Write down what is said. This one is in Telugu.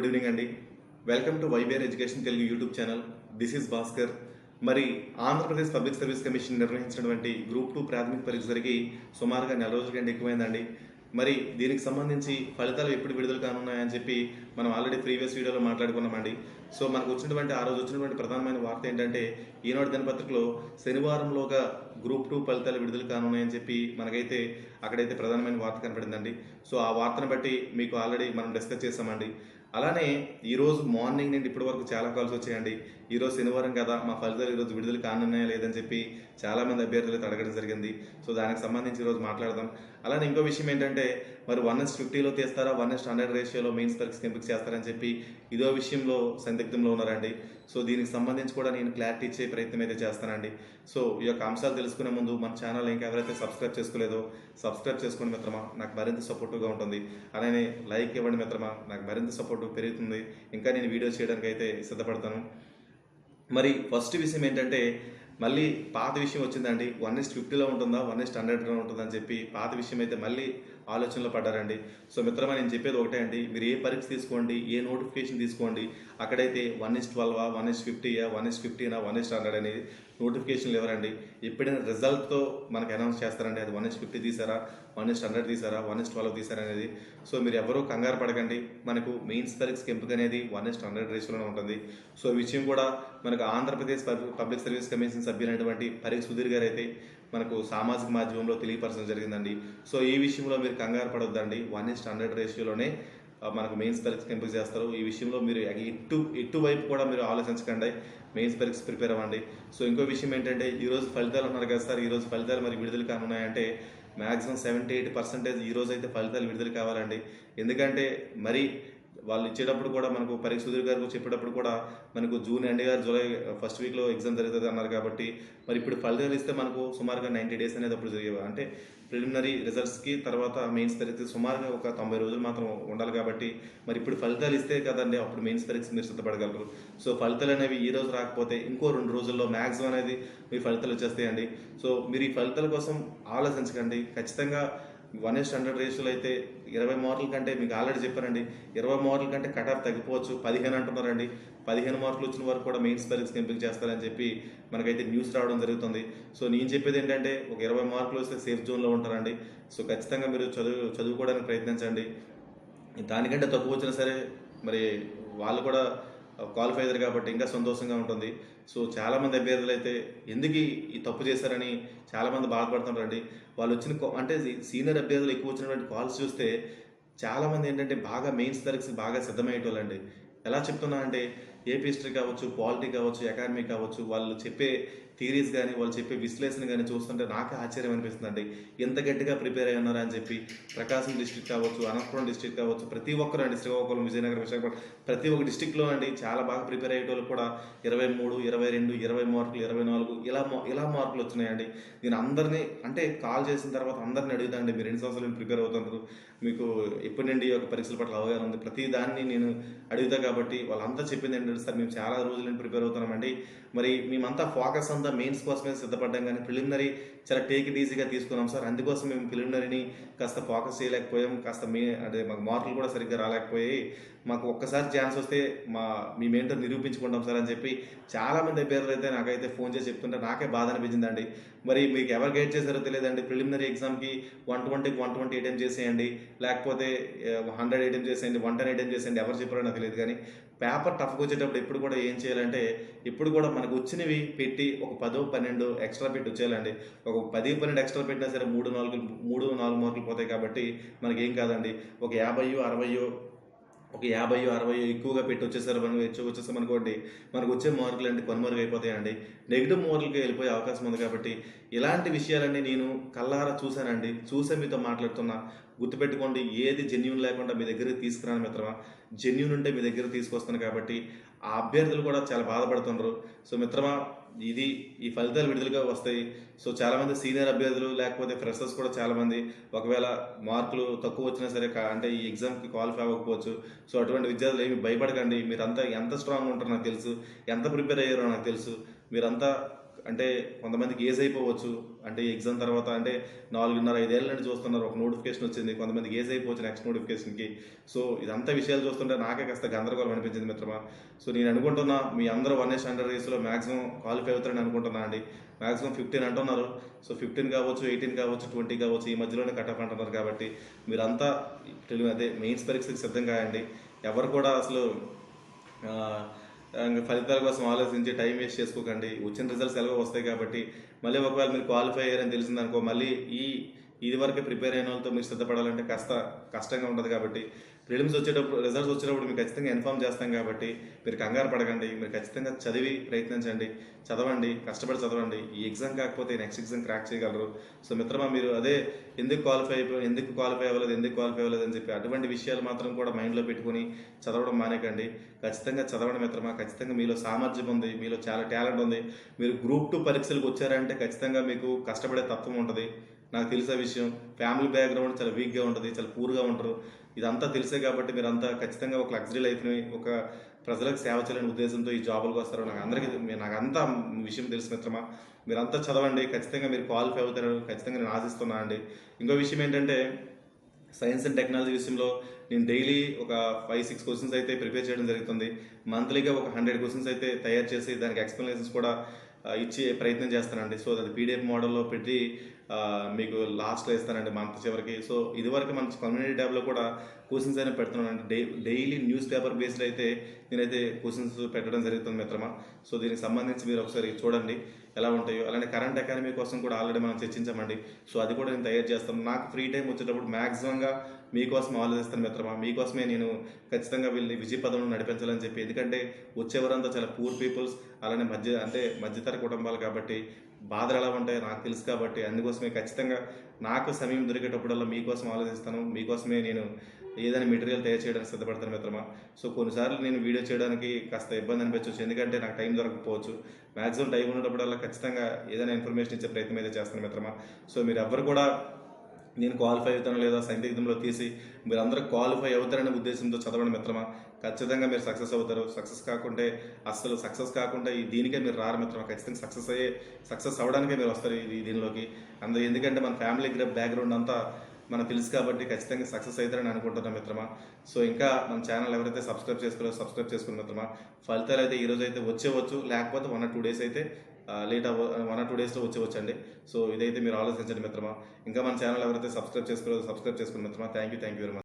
గుడ్ ఈవినింగ్ అండి. Welcome to YBR education Telugu YouTube channel. This is Bhaskar. మరి ఆంధ్రప్రదేశ్ పబ్లిక్ సర్వీస్ కమిషన్ నిర్వహించినటువంటి గ్రూప్ 2 ప్రాథమిక పరీక్ష జరిగి సుమారుగా నెల రోజుల కంటే ఎక్కువైందండి. మరి దీనికి సంబంధించి ఫలితాలు ఎప్పుడు విడుదల కానున్నాయని చెప్పి మనం ఆల్రెడీ ప్రీవియస్ వీడియోలో మాట్లాడుకున్నామండి. సో మనకు ఆ రోజు వచ్చినటువంటి ప్రధానమైన వార్త ఏంటంటే, ఈనాడు దినపత్రికలో శనివారంలోగా గ్రూప్ 2 ఫలితాలు విడుదల కానున్నాయని చెప్పి మనకైతే అక్కడైతే ప్రధానమైన వార్త కనపడిందండి. సో ఆ వార్తను బట్టి మీకు ఆల్రెడీ మనం డిస్కస్ చేసామండి. అలానే ఈరోజు మార్నింగ్ నుండి ఇప్పటి వరకు చాలా కాల్స్ వచ్చాయండి. ఈరోజు శనివారం కదా, మా ఫలితాలు ఈరోజు విడుదల కానున్నాయా లేదని చెప్పి చాలామంది అభ్యర్థులు అయితే అడగడం జరిగింది. సో దానికి సంబంధించి ఈరోజు మాట్లాడదాం. అలానే ఇంకో విషయం ఏంటంటే, మరి 1:50లో తీస్తారా, 1:100 రేషియోలో మెయిన్స్ పరీక్ష ఎంపిక చేస్తారని చెప్పి ఇదో విషయంలో సందిగ్ధంలో ఉన్నారండి. సో దీనికి సంబంధించి కూడా నేను క్లారిటీ ఇచ్చే ప్రయత్నం అయితే చేస్తానండి. సో ఈ యొక్క అంశాలు తెలుసుకునే ముందు మన ఛానల్ ఇంకెవరైతే సబ్స్క్రైబ్ చేసుకోలేదో సబ్స్క్రైబ్ చేసుకోండి మిత్రమా, నాకు మరింత సపోర్టివ్గా ఉంటుంది. అలానే లైక్ ఇవ్వండి మిత్రమా, నాకు మరింత సపోర్టివ్ పెరుగుతుంది. ఇంకా నేను వీడియో చేయడానికి అయితే సిద్ధపడతాను. మరి ఫస్ట్ విషయం ఏంటంటే, మళ్ళీ పాత విషయం వచ్చిందండి. 1:50లో ఉంటుందా, 1:100లో ఉంటుందని చెప్పి పాత విషయం అయితే మళ్ళీ ఆలోచనలో పడ్డారండి. సో మిత్రమా, నేను చెప్పేది ఒకటే అండి, మీరు ఏ పరీక్ష తీసుకోండి, ఏ నోటిఫికేషన్ తీసుకోండి, అక్కడైతే 1:12, 1:50, 1:15, 1:100 అనేది నోటిఫికేషన్లు ఎవరండి. ఎప్పుడైనా రిజల్ట్తో మనకు అనౌన్స్ చేస్తారండి. అది 1:50 తీసారా, 1:100 తీసారా, 1:12 తీసారా అనేది. సో మీరు ఎవరూ కంగారు పడకండి. మనకు మెయిన్స్ పరీక్ష ఎంపిక అనేది 1:100 రేషియోలోనే ఉంటుంది. సో ఈ విషయం కూడా మనకు ఆంధ్రప్రదేశ్ పబ్లిక్ సర్వీస్ కమిషన్ సభ్యులైనటువంటి పరీక్ష సుధీర్ గారు అయితే మనకు సామాజిక మాధ్యమంలో తెలియపరచడం జరిగిందండి. సో ఈ విషయంలో మీరు కంగారు పడొద్దండి. 1:100 రేషియోలోనే మనకు మెయిన్స్ పరీక్ష ఎంపిక చేస్తారు. ఈ విషయంలో మీరు ఇటువైపు కూడా మీరు ఆలోచించకండి, మెయిన్స్ పరీక్ష ప్రిపేర్ అవ్వండి. సో ఇంకో విషయం ఏంటంటే, ఈరోజు ఫలితాలు అన్నారు కదా సార్, ఈరోజు ఫలితాలు మరి విడుదల కానున్నాయంటే మ్యాక్సిమం 78% ఈరోజు అయితే ఫలితాలు విడుదల కావాలండి. ఎందుకంటే మరి వాళ్ళు ఇచ్చేటప్పుడు కూడా మనకు పరీక్ష సుధీర్ గారు చెప్పేటప్పుడు కూడా మనకు జూన్ ఎండ్ గారు జూలై ఫస్ట్ వీక్లో ఎగ్జామ్ జరుగుతుంది అన్నారు. కాబట్టి మరి ఇప్పుడు ఫలితాలు ఇస్తే మనకు సుమారుగా 90 డేస్ అనేది అప్పుడు జరిగేవి. అంటే ప్రిలిమినరీ రిజల్ట్స్కి తర్వాత మెయిన్స్ పరీక్ష సుమారుగా ఒక 90 రోజులు మాత్రం ఉండాలి. కాబట్టి మరి ఇప్పుడు ఫలితాలు ఇస్తే కదండి అప్పుడు మెయిన్స్ పరీక్ష మీరు సిద్ధపడగలరు. సో ఫలితాలు అనేవి ఈ రోజు రాకపోతే ఇంకో 2 రోజుల్లో మ్యాక్సిమం అనేది మీ ఫలితాలు వచ్చేస్తాయండి. సో మీరు ఈ ఫలితాల కోసం ఆలోచించకండి. ఖచ్చితంగా 1:100 రేషియోలో అయితే 20 మార్కుల కంటే మీకు ఆల్రెడీ చెప్పానండి, 20 మార్కుల కంటే కట్ ఆఫ్ తగ్గిపోవచ్చు. 15 అంటున్నారండి. 15 మార్కులు వచ్చిన వరకు కూడా మెయిన్స్ పరీక్ష ఎంపిక చేస్తారని చెప్పి మనకైతే న్యూస్ రావడం జరుగుతుంది. సో నేను చెప్పేది ఏంటంటే, ఒక 20 మార్కులు వస్తే సేఫ్ జోన్లో ఉంటారండి. సో ఖచ్చితంగా మీరు చదువుకోవడానికి ప్రయత్నించండి. దానికంటే తక్కువ వచ్చినా సరే మరి వాళ్ళు కూడా క్వాలిఫై అయ్యారు కాబట్టి ఇంకా సంతోషంగా ఉంటుంది. సో చాలామంది అభ్యర్థులు అయితే ఎందుకు ఈ తప్పు చేశారని చాలామంది బాధపడుతున్నారండి. వాళ్ళు వచ్చిన అంటే సీనియర్ అభ్యర్థులు ఎక్కువ వచ్చినటువంటి కాల్స్ చూస్తే చాలామంది ఏంటంటే బాగా మెయిన్స్ పరీక్ష బాగా సిద్ధమయ్యేటోళ్ళండి. ఎలా చెప్తున్నా అంటే, ఏపీ హిస్టరీ కావచ్చు, పాలిటీ కావచ్చు, ఎకానమీ కావచ్చు, వాళ్ళు చెప్పే థియరీస్ కానీ వాళ్ళు చెప్పే విశ్లేషణ కానీ చూస్తుంటే నాకే ఆశ్చర్యం అనిపిస్తుందండి. ఎంత గట్టిగా ప్రిపేర్ అయ్యి ఉన్నారా అని చెప్పి. ప్రకాశం డిస్ట్రిక్ట్ కావచ్చు, అనంతపురం డిస్ట్రిక్ట్ కావచ్చు, ప్రతి ఒక్కరు అండి, శ్రీకాకుళం, విజయనగరం, విశాఖపట్నం, ప్రతి ఒక్క డిస్ట్రిక్ట్లో అండి చాలా బాగా ప్రిపేర్ అయ్యేటోళ్ళు కూడా 23, 22, 20 మార్కులు, 24 ఇలా మార్కులు వచ్చినాయండి. నేను అందరినీ అంటే కాల్ చేసిన తర్వాత అందరిని అడుగుతానండి, మీరు ఎన్ని సంవత్సరాలు ప్రిపేర్ అవుతున్నారు, మీకు ఎప్పటి నుండి ఒక పరీక్షల పట్ల అవగాహన ఉంది, ప్రతి దాన్ని నేను అడుగుతా. కాబట్టి వాళ్ళంతా చెప్పింది ఏంటంటే, సార్ మేము చాలా రోజుల నుండి ప్రిపేర్ అవుతున్నామండి. మరి మేమంతా ఫోకస్ అంతా మెయిన్స్ కోసమే సిద్ధపడ్డాం, కానీ ప్రిలిమినరీ చాలా టేక్ ఇట్ ఈజీగా తీసుకున్నాం సార్. అందుకోసం మేము ప్రిలిమినరీని కాస్త ఫోకస్ చేయలేకపోయాం, కాస్త అంటే మాకు మార్కులు కూడా సరిగ్గా రాలేకపోయాయి. మాకు ఒక్కసారి ఛాన్స్ వస్తే మేమేంటో నిరూపించుకుంటాం సార్ అని చెప్పి చాలామంది అభ్యర్థులు అయితే నాకైతే ఫోన్ చేసి చెప్తుంటే నాకే బాధ అనిపించిందండి. మరి మీకు ఎవరు గైడ్ చేశారో తెలియదండి. ప్రిలిమినరీ ఎగ్జామ్కి 120కి 120 అటెంప్ట్ చేసేయండి, లేకపోతే 100 అటెంప్ట్ చేసేయండి, 110 అటెంప్ట్ చేసేయండి, ఎవరు చెప్పారో నాకు తెలియదు. కానీ పేపర్ టఫ్గా వచ్చేటప్పుడు ఎప్పుడు కూడా ఏం చేయాలంటే, ఇప్పుడు కూడా మనకు వచ్చినవి పెట్టి ఒక 10, 12 ఎక్స్ట్రా పెట్టి వచ్చేయాలండి. ఒక 10, 12 ఎక్స్ట్రా పెట్టినా సరే 3, 4 మార్కులు పోతాయి. కాబట్టి మనకేం కాదండి, ఒక 50, 60 ఎక్కువగా పెట్టి వచ్చేసామనుకోండి, మనకు వచ్చే మార్కులు అంటే కొనుమరుగు అయిపోతాయండి. నెగిటివ్ మార్కులకి వెళ్ళిపోయే అవకాశం ఉంది. కాబట్టి ఇలాంటి విషయాలన్నీ నేను కళ్ళారా చూశానండి. చూసే మీతో మాట్లాడుతున్నా. గుర్తుపెట్టుకోండి, ఏది జెన్యూన్ లేకుండా మీ దగ్గరికి తీసుకురాను మిత్రమా. జెన్యూన్ ఉంటే మీ దగ్గర తీసుకొస్తాను. కాబట్టి ఆ అభ్యర్థులు కూడా చాలా బాధపడుతున్నారు. సో మిత్రమా, ఈ ఫలితాలు విడుదలగా వస్తాయి. సో చాలామంది సీనియర్ అభ్యర్థులు లేకపోతే ఫ్రెషర్స్ కూడా చాలామంది ఒకవేళ మార్కులు తక్కువ వచ్చినా సరే అంటే ఈ ఎగ్జామ్కి క్వాలిఫై అవ్వకపోవచ్చు. సో అటువంటి విద్యార్థులు ఏమి భయపడకండి. మీరంతా ఎంత స్ట్రాంగ్ ఉంటారో నాకు తెలుసు, ఎంత ప్రిపేర్ అయ్యారో నాకు తెలుసు. మీరంతా అంటే కొంతమందికి ఏజ్ అయిపోవచ్చు, అంటే ఎగ్జామ్ తర్వాత అంటే 4.5 5 నుండి చూస్తున్నారు, ఒక నోటిఫికేషన్ వచ్చింది, కొంతమందికి ఏజ్ అయిపోవచ్చు నెక్స్ట్ నోటిఫికేషన్కి. సో ఇదంతా విషయాలు చూస్తుంటే నాకే కాస్త గందరగోళం అనిపించింది మిత్రమా. సో నేను అనుకుంటున్నా మీ అందరూ 1 రేస్లో మ్యాక్సిమం క్వాలిఫై అవుతారని అనుకుంటున్నా అండి. మ్యాక్సిమం 15 అంటున్నారు. సో 15 కావచ్చు, 18 కావచ్చు, 20 కావచ్చు, ఈ మధ్యలోనే కట్ ఆఫ్ అంటున్నారు. కాబట్టి మీరంతా అదే మెయిన్స్ పరీక్షకి సిద్ధం కాయండి. ఎవరు కూడా అసలు ఆ, ఇంక ఫలితాల కోసం ఆలోచించి టైం వేస్ట్ చేసుకోకండి. వచ్చిన రిజల్ట్స్ ఎలాగో వస్తాయి కాబట్టి మళ్ళీ ఒకవేళ మీరు క్వాలిఫై అయ్యారని తెలిసిందనుకో, మళ్ళీ ఇది వరకే ప్రిపేర్ అయిన వాళ్ళతో మీరు సిద్ధపడాలంటే కాస్త కష్టంగా ఉంటుంది. కాబట్టి ప్రిలిమ్స్ వచ్చేటప్పుడు, రిజల్ట్స్ వచ్చేటప్పుడు మీకు ఖచ్చితంగా ఇన్ఫామ్ చేస్తాం. కాబట్టి మీరు కంగారు పడకండి. మీరు ఖచ్చితంగా చదివి ప్రయత్నించండి, చదవండి, కష్టపడి చదవండి. ఈ ఎగ్జామ్ కాకపోతే నెక్స్ట్ ఎగ్జామ్ క్రాక్ చేయగలరు. సో మిత్రమా, మీరు అదే ఎందుకు క్వాలిఫై అవ్వలేదు అని చెప్పి అటువంటి విషయాలు మాత్రం కూడా మైండ్లో పెట్టుకుని చదవడం మానేకండి. ఖచ్చితంగా చదవడం మిత్రమా. ఖచ్చితంగా మీలో సామర్థ్యం ఉంది, మీలో చాలా టాలెంట్ ఉంది. మీరు గ్రూప్ 2 పరీక్షలకు వచ్చారంటే ఖచ్చితంగా మీకు కష్టపడే తత్వం ఉంటుంది. నాకు తెలిసే విషయం. ఫ్యామిలీ బ్యాక్గ్రౌండ్ చాలా వీక్గా ఉంటుంది, చాలా పూర్గా ఉంటారు. ఇదంతా తెలిసే కాబట్టి మీరంతా ఖచ్చితంగా ఒక లగ్జరీ లైఫ్ని, ఒక ప్రజలకు సేవ చేయాలనే ఉద్దేశంతో ఈ జాబులకు వస్తారు. నాకంతా విషయం తెలుసు మిత్రమా. మీరంతా చదవండి, ఖచ్చితంగా మీరు క్వాలిఫై అవుతారు ఖచ్చితంగా నేను ఆశిస్తున్నా అండి. ఇంకో విషయం ఏంటంటే, సైన్స్ అండ్ టెక్నాలజీ విషయంలో నేను డైలీ ఒక 5-6 క్వశ్చన్స్ అయితే ప్రిపేర్ చేయడం జరుగుతుంది. మంత్లీగా ఒక 100 క్వశ్చన్స్ అయితే తయారు చేసి దానికి ఎక్స్ప్లెనేషన్స్ కూడా ఇచ్చే ప్రయత్నం చేస్తానండి. సో అది పీడిఎఫ్ మోడల్లో పెట్టి మీకు లాస్ట్లో ఇస్తానండి మంత్ చివరికి. సో ఇదివరకు మన కమ్యూనిటీ ట్యాబ్లో కూడా క్వశ్చన్స్ అయినా పెడుతున్నాను. డైలీ న్యూస్ పేపర్ బేస్డ్ అయితే నేనైతే క్వశ్చన్స్ పెట్టడం జరుగుతుంది మిత్రమా. సో దీనికి సంబంధించి మీరు ఒకసారి చూడండి ఎలా ఉంటాయో. అలానే కరెంట్ ఎకానమీ కోసం కూడా ఆల్రెడీ మనం చర్చించామండి. సో అది కూడా నేను తయారు చేస్తాను. నాకు ఫ్రీ టైం వచ్చేటప్పుడు మ్యాక్సిమంగా మీకోసం ఆలోచిస్తాను మిత్రమా. మీకోసమే నేను ఖచ్చితంగా వీళ్ళని విజయ పదంలో నడిపించాలని చెప్పి. ఎందుకంటే వచ్చేవారంతా చాలా పూర్ పీపుల్స్, అలానే మధ్యతర కుటుంబాలు. కాబట్టి బాధలు ఎలా ఉంటాయో నాకు తెలుసు. కాబట్టి అందుకోసమే ఖచ్చితంగా నాకు సమయం దొరికేటప్పుడల్లా మీకోసం ఆలోచిస్తాను. మీకోసమే నేను ఏదైనా మెటీరియల్ తయారు చేయడానికి సిద్ధపడతాను మిత్రమా. సో కొన్నిసార్లు నేను వీడియో చేయడానికి కాస్త ఇబ్బంది అనిపించవచ్చు, ఎందుకంటే నాకు టైం దొరకకపోవచ్చు. మ్యాక్సిమం టైం ఉన్నప్పుడల్లా ఖచ్చితంగా ఏదైనా ఇన్ఫర్మేషన్ ఇచ్చే ప్రయత్నం అయితే చేస్తాను మిత్రమా. సో మీరు ఎవ్వరు కూడా నేను క్వాలిఫై అవుతాను లేదా సందిగ్ధంలో తీసి మీరు అందరూ క్వాలిఫై అవుతారనే ఉద్దేశంతో చదవండి మిత్రమా. ఖచ్చితంగా మీరు సక్సెస్ అవుతారు. సక్సెస్ కాకుండా దీనికే మీరు రారు మిత్రమా. ఖచ్చితంగా సక్సెస్ అవ్వడానికే మీరు వస్తారు దీనిలోకి. ఎందుకంటే మన ఫ్యామిలీ బ్యాక్గ్రౌండ్ అంతా మనకు తెలుసు కాబట్టి ఖచ్చితంగా సక్సెస్ అవుతారని అనుకుంటున్నాం మిత్రమా. సో ఇంకా మన ఛానల్ ఎవరైతే సబ్స్క్రైబ్ చేసుకుని మిత్రమా. ఫలితాలు అయితే ఈరోజు అయితే వచ్చేవచ్చు, లేకపోతే 1 or 2 days అయితే లేట్ 1 or 2 daysలో వచ్చేవచ్చండి. సో ఇదైతే మీరు ఆలోచించండి మిత్రమా. ఇంకా మన ఛానల్ ఎవరైతే సబ్స్క్రైబ్ చేసుకుని మిత్రమా. Thank you very much.